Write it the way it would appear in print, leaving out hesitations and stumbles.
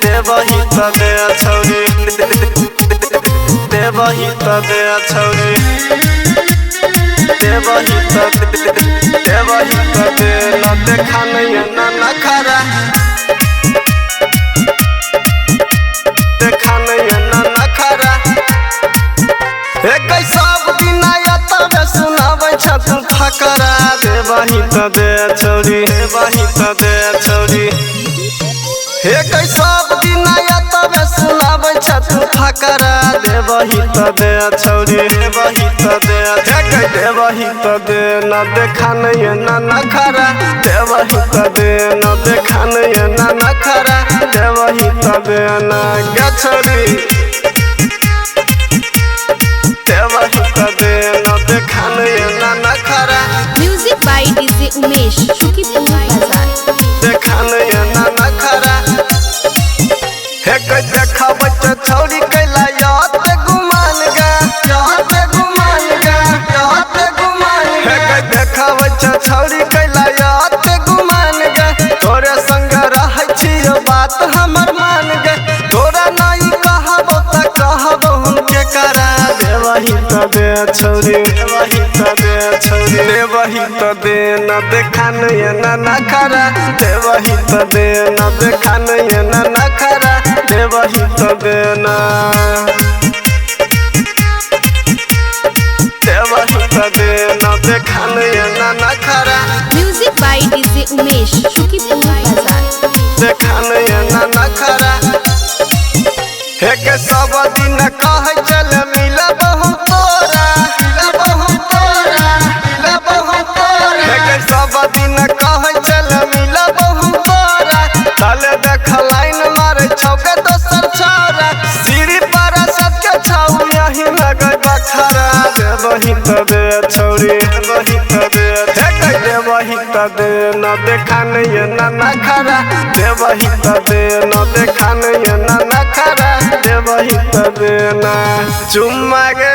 देवही तबे छौरी देवही तबे छौरी देवही तबे न देखा नहीं ना नखरा देखा नहीं ना नखरा एक सब दिन तबे सुनाबै छत फकरा देवही तबे छौरी देवही तबे छौरी एक सब दिन तबे सुनाबै छत फकरा देवही तबे छौरी देवही तबे देवही तबे न देखा नहीं ना नखरा देवही तबे न देखा नहीं ना नखरा देवही तबे न गछौरी देवही तबे न देखा नहीं ना नखरा music by DJ Umesh Shukipur बाजार देखा नहीं ना नखरा एक देखा बच्चा छौरी कैला याद गुमान गा याद गुमान गा याद गुमान एक देखा बच्चा छौरी कैला याद गुमान गा तोरे संग रहै छियो बात हमर मान गा तोरा नहीं कहबो त कहबो हम के करा देवही तबे छौरी देवही तबे छौरी देवही तबे न देखा नहीं ना नखरा देवही तबे न देखा नहीं ना नखरा देवही तबे ना देवही तबे न देखा नहीं ना नखरा music by DJ Umesh Shukipur बाजार देखा नहीं ना नखरा एक सब दिन कह चल मिलब हम तोरा मिलब हम तोरा मिलब हम तोरा एक सब दिन कह चल मिलब हम तोरा तले देख लाइन मारे छौके दोसर छौरा सीढ़ी पर सबके छौ यही लगै बखरा देवही तबे छौरी देवही तबे देवही तबे न देखा नहीं ना नखरा देवही तबे न देखा नहीं ना नखरा देवही तबे ना चुम्मा गे